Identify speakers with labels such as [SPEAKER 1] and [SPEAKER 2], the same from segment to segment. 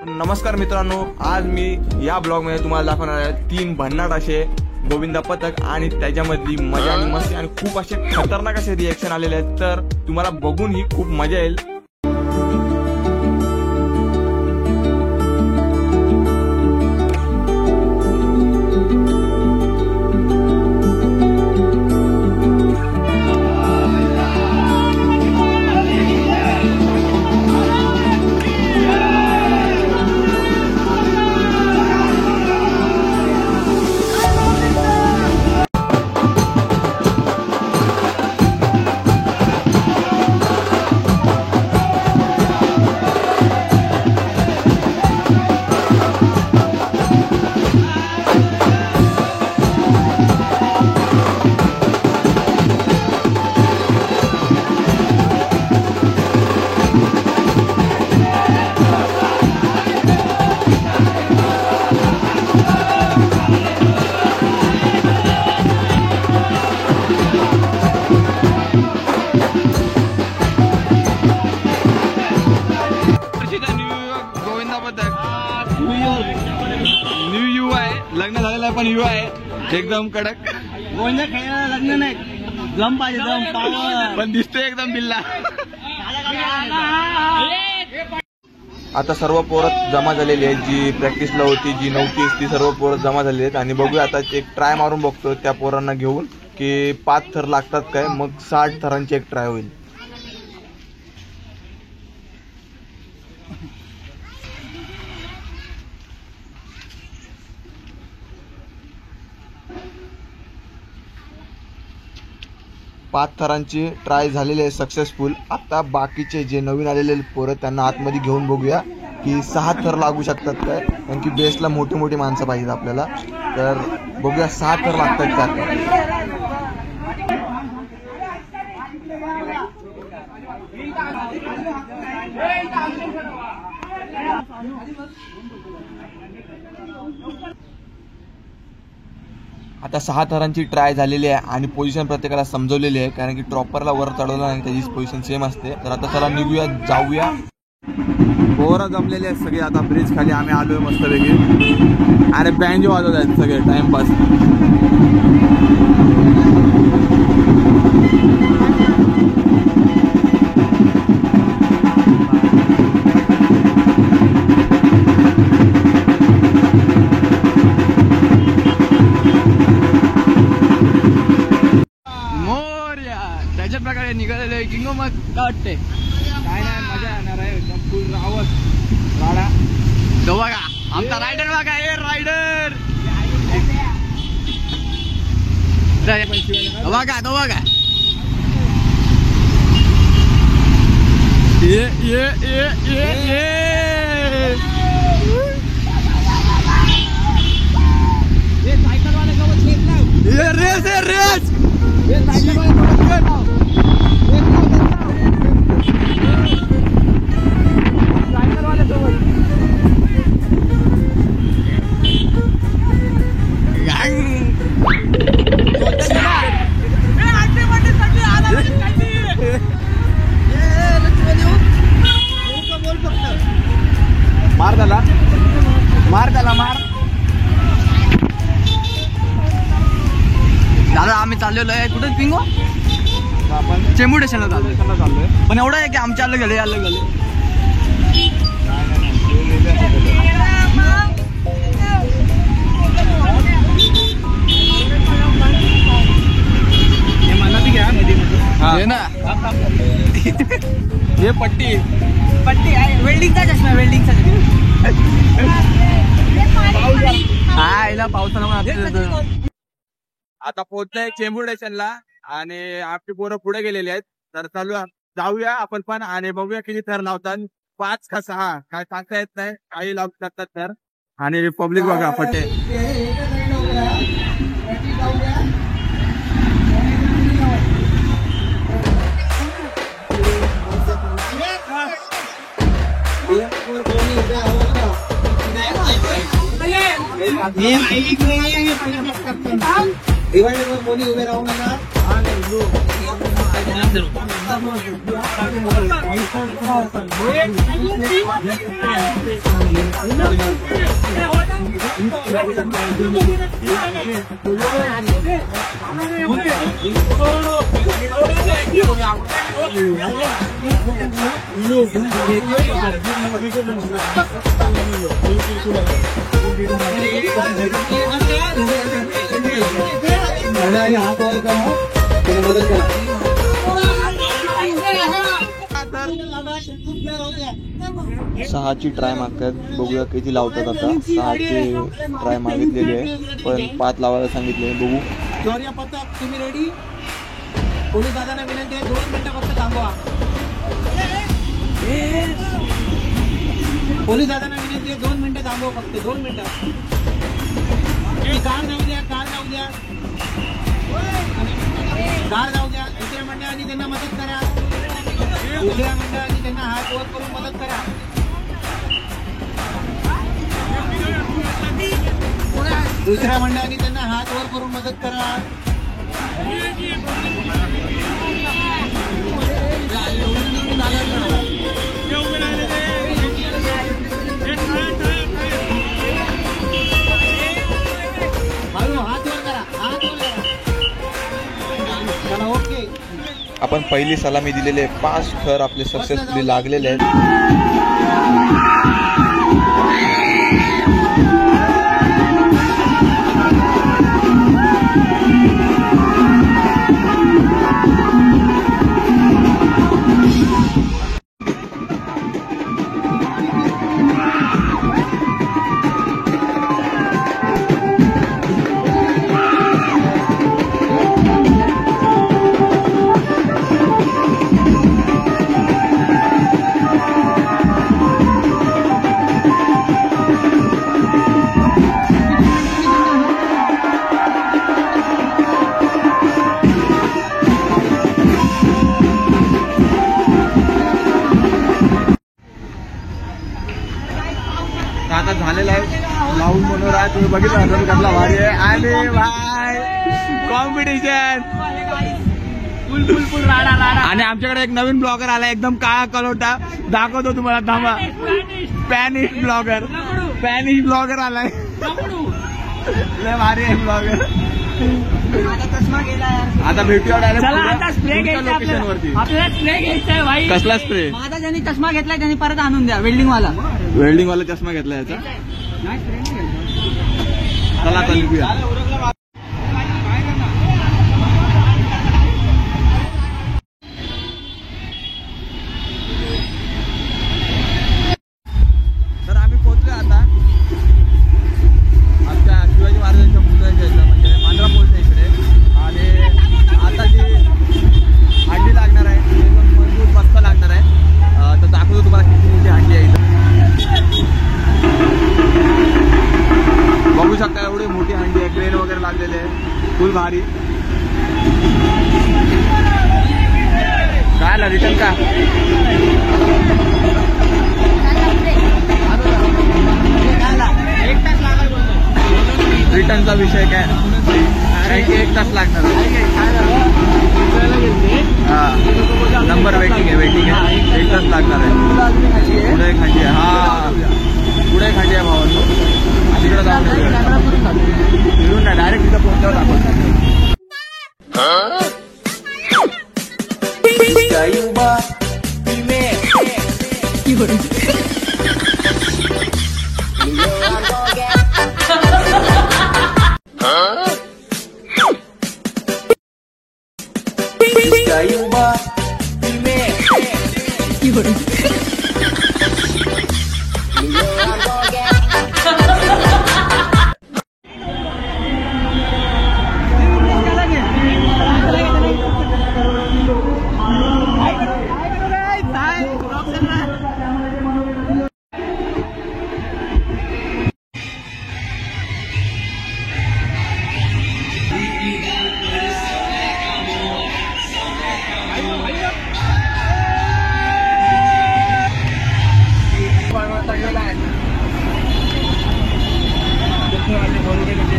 [SPEAKER 1] नमस्कार मित्रांनो, आज मी या ब्लॉग मध्ये तुम्हाला दाखवणार आहे 3 भन्नाट असे गोविंदा पथक आणि त्याच्यामधली मजा आणि मस्ती आणि खूप असे खतरनाक असे रिएक्शन आलेले आहेत. तर तुम्हाला बघून ही खूप मजा येईल. न्यू यू आहे, लग्न झालेलं आहे पण यू आहे एकदम कडक.
[SPEAKER 2] गोविंदा खेळायला लग्न नाही, दम पाहिजे, दम पावर.
[SPEAKER 1] पण दिसतोय एकदम बिल्ला. आता सर्व पोरं जमा झालेली आहेत, जी प्रॅक्टिसला होती, जी नव्हती, ती सर्व पोरं जमा झालेली आहेत. आणि बघूया आता एक ट्राय मारून बघतो त्या पोरांना घेऊन की 5 थर लागतात काय, मग 60 थरांची एक ट्राय होईल. पाच थरांची ट्राय झालेली आहे सक्सेसफुल. आता बाकीचे जे नवीन आलेले पोरं त्यांना आतमध्ये घेऊन बघूया की 6 थर लागू शकतात काय, कारण की बेसला मोठी मोठी माणसं पाहिजेत आपल्याला. तर बघूया 6 थर लागतात का. आता 6 थरांची ट्राय झालेली आहे आणि पोझिशन प्रत्येकाला समजवलेली आहे, कारण की ट्रॉपरला वर चढवलं आणि त्याची पोझिशन सेम असते. तर आता चला निघूया, जाऊया. पोरं जमलेले आहेत सगळे. आता ब्रिज खाली आम्ही आलोय मस्तपैकी. अरे बँजो वाजवत आहेत सगळे टाइमपास. त्याच्या प्रकारे निघालेले किंग मग काय वाटते, काय नाही, मजा येणार आहे एकदम फुल रावत राडा. तो बघा आमचा रायडर, बघा हे रायडर, बघा तो बघा. रेस रेस मार त्याला, मार त्याला, मार. दादा आम्ही चाललेलो आहे कुठे पिंगो, आपण चेंबूर स्टेशनला चाललोय. पण एवढं आहे की आमच्या आलं गेले आलं गेले. मला बी घ्या मध्ये ना. हे पट्टी पट्टी आहे, वेल्डिंगचा चष्मा, वेल्डिंगचा. हा याला पावसाला. आता पोहोचलोय चेंबूर स्टेशनला आणि आपली पोरं पुढे गेलेली आहेत. तर चालू जाऊया आपण पण आणि बघूया किती थर लावतात. 5 का 6 काय सांगता येत नाही, काही लावू शकतात थर. आणि पब्लिक बघा फटे.
[SPEAKER 2] दिवाळीवर कोणी उभे राहू नका.
[SPEAKER 3] सहाची ट्राय मागतात, बघूया किती लावतात. आता 6ची ट्राय मागितलेली आहे, पण 5 लावायला सांगितले. बघू.
[SPEAKER 2] शौर्य पथक तुम्ही रेडी? पोलीस दादांना विनंती आहे 2 मिनिटं फक्त थांबवा. पोलीस दादांना विनंती आहे 2 मिनिटं थांबवा, फक्त 2 मिनिटं. कार जाऊ द्या, कार जाऊ द्या, कार जाऊ द्या. दुसऱ्या मंडळांनी त्यांना मदत करा, दुसऱ्या मंडळांनी त्यांना हात वर करून मदत करा. दुसऱ्या मंडळांनी त्यांना हात वर करून मदत करा. हात वर करा, हात वर करा. चला, ओके.
[SPEAKER 3] आपण पहिली सलामी दिलेली आहे. 5 थर आपले सक्सेसफुली लागलेले आहेत.
[SPEAKER 1] आता झालेला आहे लावून मनोरा. तुम्ही बघितलं असेल कसला भारी आहे. आणि भाई कॉम्पिटिशन आणि आमच्याकडे एक नवीन ब्लॉगर आला, एकदम काळा कलोटा. दाखवतो तुम्हाला, थांबा. स्पॅनिश ब्लॉगर आलाय. लय भारी आहे ब्लॉगर. आता भेटूया डायरेक्ट लोकेशन वरती.
[SPEAKER 2] आपल्याला स्प्रे घ्यायचा भाई.
[SPEAKER 1] कसला स्प्रे?
[SPEAKER 2] माझा ज्यांनी चष्मा घेतलाय त्यांनी परत आणून द्या. वेल्डिंग वाला
[SPEAKER 1] चष्मा घेतला याचा. चला आता निघूया. तर आम्ही पोहोचलो आता आमच्या शिवाजी महाराजांच्या पुतळ्याच्या म्हणजे मांजरा पोहोचल्या इकडे. आणि आता जी हांडी लागणार आहे ती एकदम मजबूत मस्त लागणार आहे. तर दाखवतो तुम्हाला किती मोठी हांडी आहे इथं. बघू शकता एवढी मोठी हांडी आहे. क्रेन वगैरे लागलेले आहे. फुल भारी. काय आला रिटर्न का? रिटर्नचा विषय काय? 1 तास लागणार. हा, नंबर वेटिंग आहे 1 तास लागणार आहे. पुढे एक हांडी आहे. हा, पुढे एक हांडी आहे भावांनो. तिकडे जाऊन फिरून नाही, डायरेक्ट तिथं पोहोचल्यावर दाखवतात.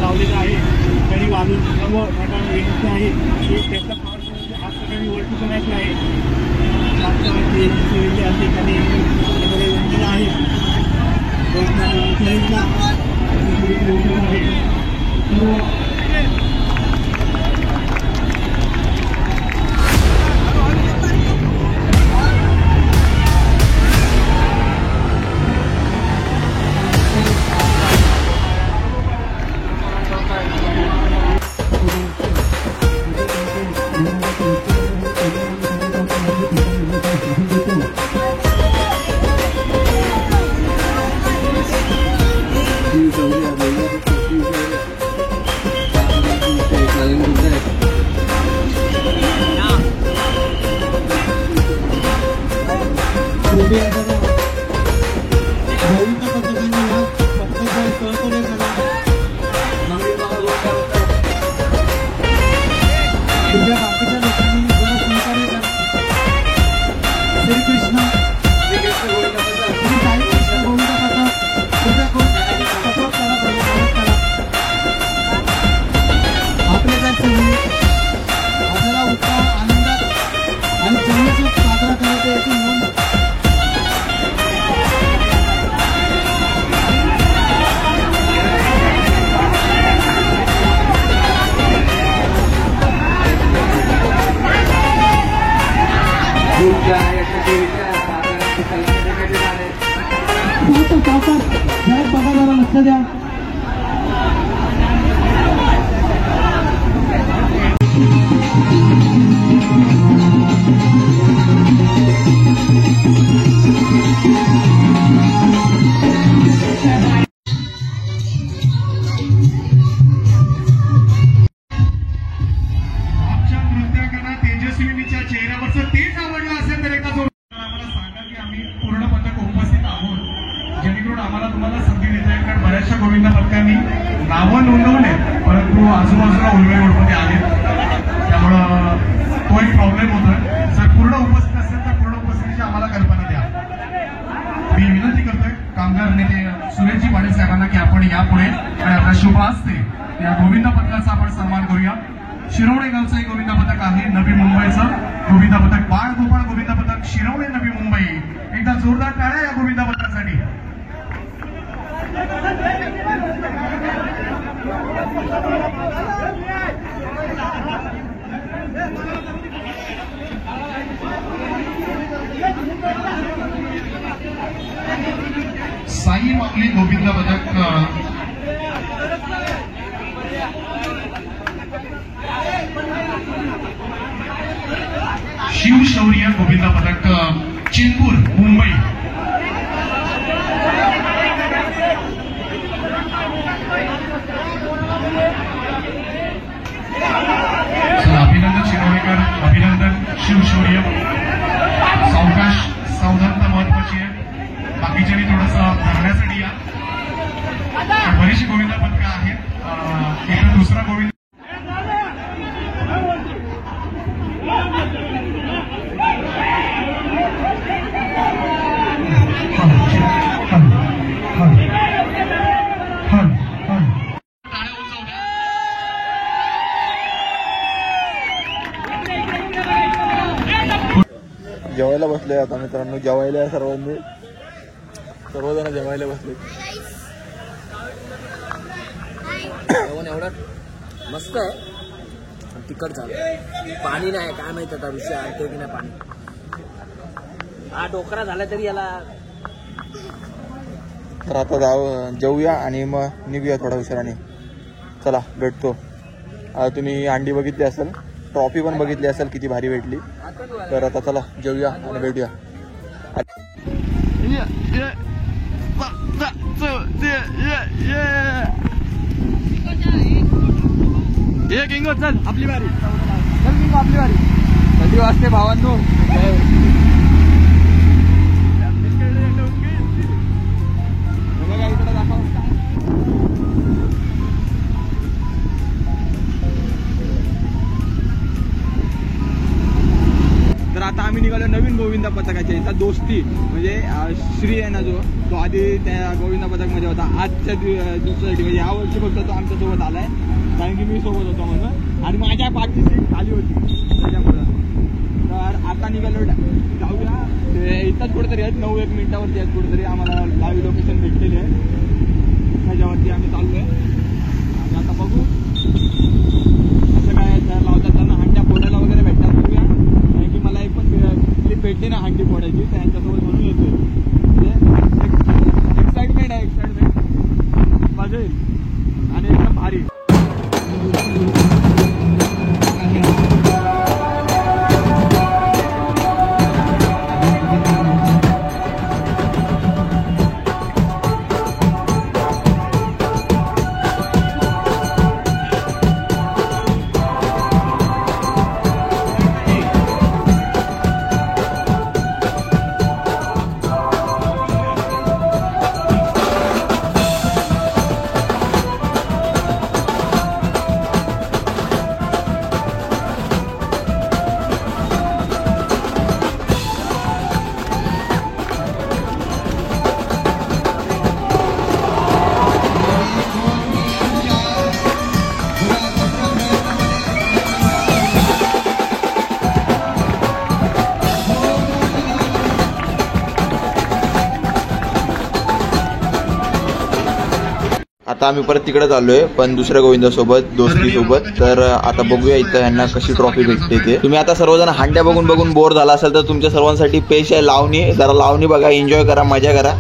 [SPEAKER 1] लावलेलं आहे तरी वाजून समोर विनंती आहे की त्याचा पावर आज सगळ्यांनी वरती करायचं आहे. मागच्या असेल आणि आहे
[SPEAKER 4] शिरवणे गावचं एक गोविंदा पथक आहे नवी मुंबईचं गोविंदा पथक बाळ गोपाळ गोविंदा पथक शिरवणे नवी मुंबई एकदा जोरदार टाळ्या या गोविंदा पथकासाठी साई माऊली गोविंदा पथक शिवशौर्य गोविंदा पथक चिंतूर मुंबई अभिनंदन शिरोडेकर अभिनंदन शिवशौर्य सावकाश सावधानता महत्वाची आहे बाकीच्यांनी थोडंसं धरण्यासाठी या बरीचशी गोविंदा पथक आहेत एक दुसरा गोविंद
[SPEAKER 3] जेवायला बसले आता मित्रांनो जेवायला सर्वजण जेवायला बसले
[SPEAKER 5] जेवण एवढं मस्त आहे तिखट झालं पाणी नाही काय माहित आता विषय आणतोय की नाही पाणी हा डोकरा झाला तरी याला
[SPEAKER 3] तर आता जेवूया आणि मग निघूया थोडा उशिराने चला भेटतो तुम्ही अंडी बघितली असेल ट्रॉफी पण बघितली असेल किती भारी भेटली तर आता चला जेवूया आणि भेटूया
[SPEAKER 1] किंगो चल आपली बारी चल किंगो आपली बारी कधी वाजते भावांनो तर आता आम्ही निघालो नवीन गोविंदा पथकाच्या इथं दोस्ती म्हणजे श्री आहे ना जो तो आधी त्या गोविंदा पथक मध्ये होता आजच्या दिवसासाठी म्हणजे या वर्षी फक्त तो आमच्या सोबत आलाय कारण की मी सोबत होतो म्हणून आणि माझ्या पाठची सीट खाली होती त्याच्यामुळं तर आता निघालो जाऊया ते इथंच कुठेतरी आहेत 9-1 मिनिटावरती आहेत कुठेतरी. आम्हाला लाईव्ह लोकेशन भेटलेली आहे, त्याच्यावरती आम्ही चाललोय. आणि आता बघू असं काय तर लावतात त्यांना हंड्या फोडायला वगैरे भेटतात. बघूया, कारण की मला एक पण क्लिप भेटली ना हंडी फोडायची, त्यांच्यासोबत म्हणून येतोय. म्हणजे एक्साइटमेंट आहे, एक्साइटमेंट मजा येईल आणि एकदम भारी.
[SPEAKER 3] आता आम्ही परत तिकडे चाललोय, पण दुसऱ्या गोविंदासोबत, दोस्तीसोबत. तर आता बघूया इथं यांना कशी ट्रॉफी भेटते ते. तुम्ही आता सर्वजण हांड्या बघून बघून बोर झाला असेल तर तुमच्या सर्वांसाठी पेश आहे लावणी. जरा लावणी बघा, एन्जॉय करा, मजा करा.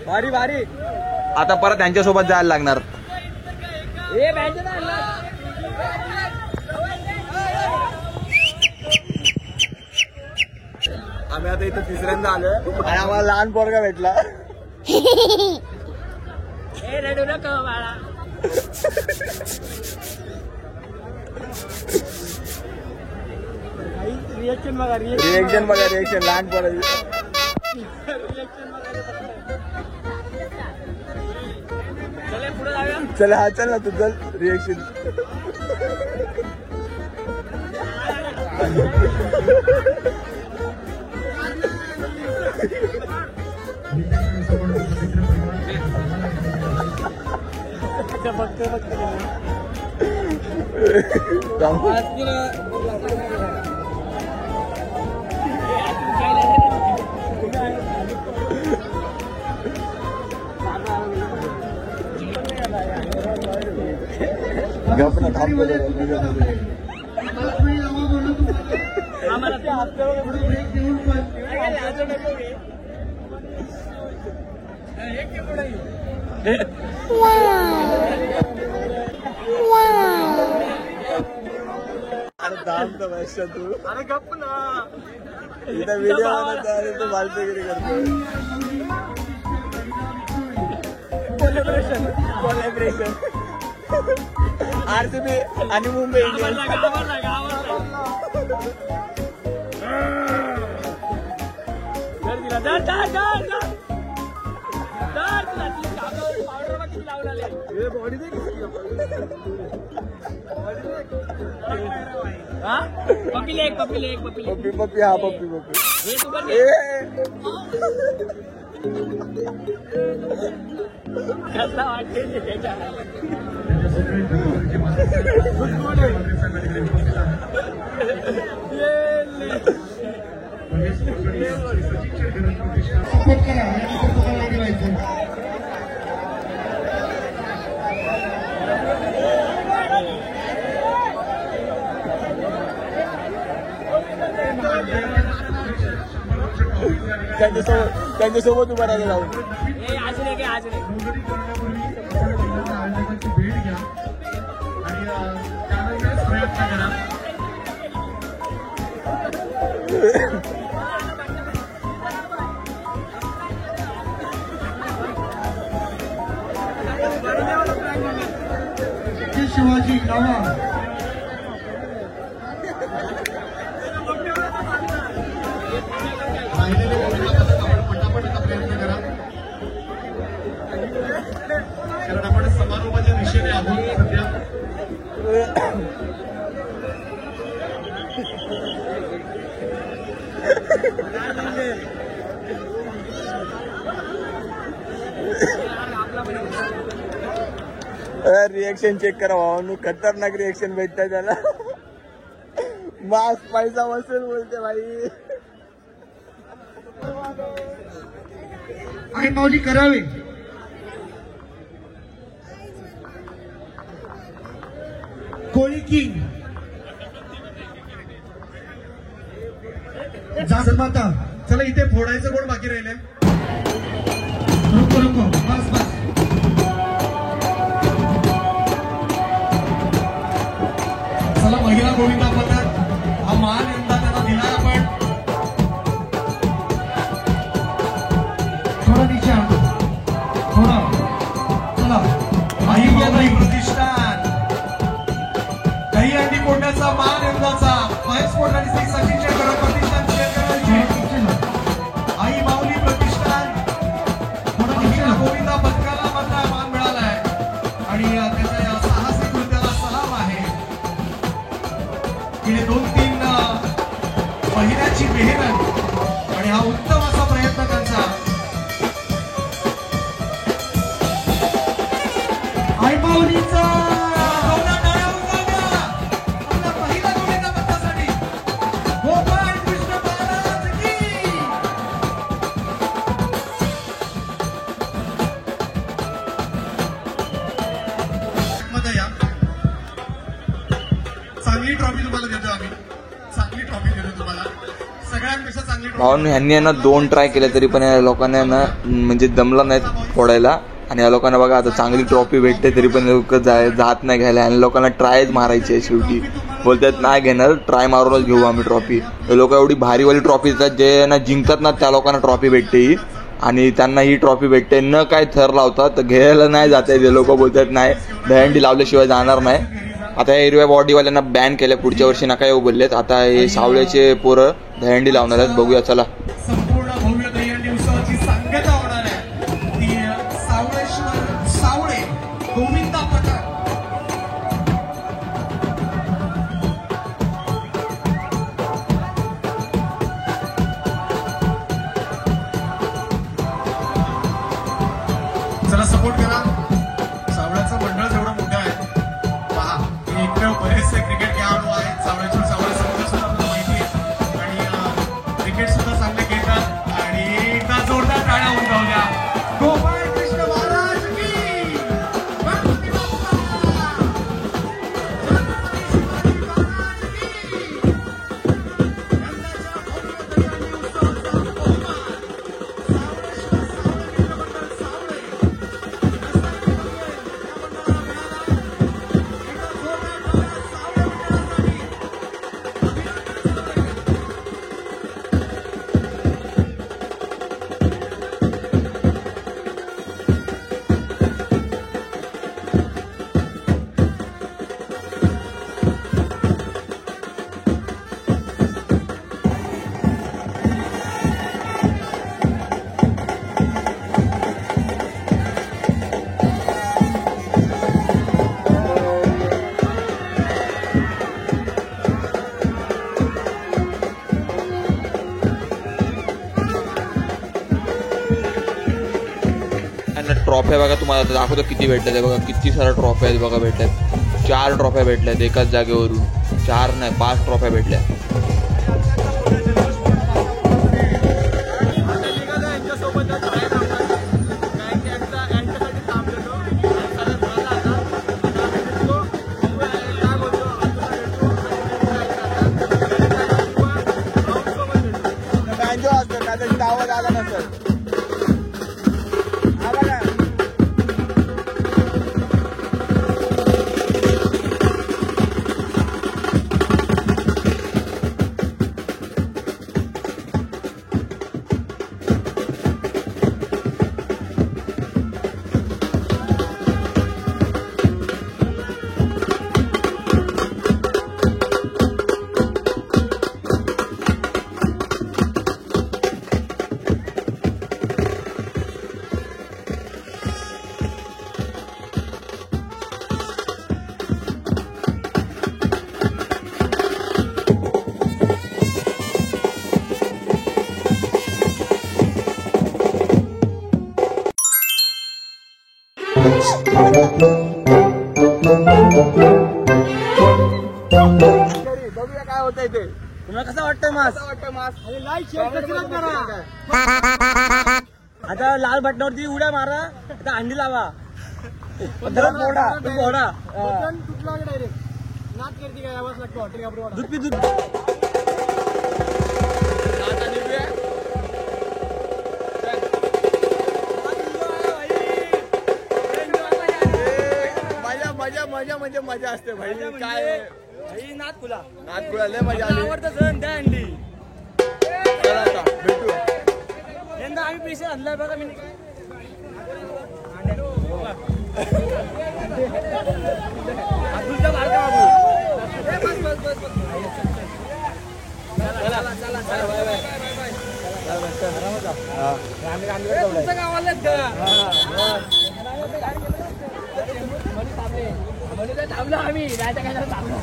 [SPEAKER 1] भारी भारी.
[SPEAKER 3] आता परत त्यांच्यासोबत जायला लागणार.
[SPEAKER 1] आम्ही आता इथं तिसऱ्यांदा आलोय आणि आम्हाला लहान पोरगा भेटला. रिएक्शन बघा, रिएक्शन लहान पोराची. चला हा चल ना तू, चल रिएक्शन.
[SPEAKER 3] गप ना थांब. अरे दाम तर पैसा तू. अरे गप ना. इथं व्हिडिओ अरे तू फालतूगिरी करतो. कोलॅबरेशन आरसीबी आणि मुंबई इंडियन्स. पप्पी पप्पी हा पप्पी पप्पी. त्यांच्यासोबत उभा राहिला जाऊन
[SPEAKER 4] आयोजकांची भेट घ्या आणि त्यावेळेस प्रयत्न करा. शिवाजी नावा प्रयत्न करा कारण आपण समारोपाच्या दिशेने आहोत सध्या.
[SPEAKER 3] रिएक्शन चेक करा भावानू. खतरनाक रिएक्शन भेटतात त्याला. मास्क पैसा वसूल बोलते भाई.
[SPEAKER 2] आणि माऊली करावे. कोळी किंग जास्त माता.
[SPEAKER 4] चला इथे फोडायचं कोण बाकी राहिलंय.
[SPEAKER 2] रुको रुको बस बस.
[SPEAKER 4] चला महिला गोविंदा पथक हा मान यंदा त्यांना दिला आपण.
[SPEAKER 2] थोडं नीचे आणतो. थोडं चला.
[SPEAKER 4] आई माऊली प्रतिष्ठान दहीहंडी कोंड्याचा मान यंदाचा महेश कोंड आणि श्री सचिन शेखर प्रतिष्ठान आई माऊली प्रतिष्ठान महिला गोविंदा पथकाला मात्र मान मिळालाय आणि त्याचा या साहसी कृत्याला सलाम आहे. गेले 2-3 महिन्याची मेहनत आणि हा उत्तम असा प्रयत्न त्यांचा.
[SPEAKER 2] आई माऊलीचा
[SPEAKER 4] महिला गोविंदा पथकासाठी गोपाळ कृष्ण महाराज की. मध्ये या. चांगली ट्रॉफी तुम्हाला देतो आम्ही. चांगली ट्रॉफी देतो तुम्हाला. सगळ्यांपेक्षा चांगली ट्रॉफी.
[SPEAKER 3] भावानू ह्यांनी ना 2 ट्राय केले तरी पण या लोकांना ना म्हणजे जमला नाही फोडायला. आणि या लोकांना बघा आता चांगली ट्रॉफी भेटते तरी पण लोक जात नाही घ्यायला. आणि लोकांना ट्रायच मारायची आहे शेवटी. बोलतात नाही घेणार ट्राय मारूनच घेऊ आम्ही ट्रॉफी. लोक एवढी भारीवाली ट्रॉफी देतात जे ना जिंकतात ना त्या लोकांना ट्रॉफी भेटते ही. आणि त्यांना ही ट्रॉफी भेटते न काय थर लावतात तर घ्यायला नाही जाते. ते लोक बोलतात नाही दहीहंडी लावल्याशिवाय जाणार नाही. आता या हिरव्या बॉडीवाल्यांना बॅन केलं. पुढच्या वर्षी नका येऊ बोललेत. आता हे सावळ्याचे पोरं दहीहंडी लावणार आहेत. बघूया चला.
[SPEAKER 4] संपूर्ण भव्य दहीहंडी उत्सवाची सांगता होणार आहे ती सावळेश्वर सावळे गोविंदा पथक. चला सपोर्ट करा. सावळ्याचं मंडळ जेवढं मोठं आहे पहा एकमेव बरेच असे क्रिकेट खेळाडू आहेत. सावळेश्वर सावळे समुद्र सुद्धा आपल्याला माहिती आहे आणि क्रिकेट सुद्धा चांगले खेळतात. आणि एकदा जोरदार टाळ्या होऊन जाऊ द्या. गोपाळ कृष्ण महाराज की गणपती बाप्पा. छत्रपती शिवाजी महाराज की. यंदाच्या भव्य दहीहंडी उत्सवाचा बहुमान सावळेश्वर सावळे मित्र मंडळ सावळे
[SPEAKER 3] ट्रॉफ्या बघा तुम्हाला आता दाखवतो किती भेटल्यात. बघा किती साऱ्या ट्रॉफ्या आहेत बघा भेटल्यात. 4 ट्रॉफ्या भेटल्यात एकाच जागेवरून. 4 नाही 5 ट्रॉफ्या भेटल्या.
[SPEAKER 1] आवाज आला नसेल. बघूया काय होतंय ते.
[SPEAKER 5] तुम्हाला कसं वाटतंय मास? आता लाल बटनावरती उड्या मारा. आता अंडी लावा. फोडा. दूध पी दूध.
[SPEAKER 1] मजा मजा म्हणजे मजा असते भाई. काय
[SPEAKER 5] नाथ
[SPEAKER 1] खुला लय मजा आली.
[SPEAKER 5] आवडतं सण त्या अंडी.
[SPEAKER 1] चला आता भेटू.
[SPEAKER 5] यंदा आम्ही पैसे आणलाय बघा. मी अब्दुलचा बारका बाबू. तुमच्या गावाला थांबलो आम्ही. काय थांबलो.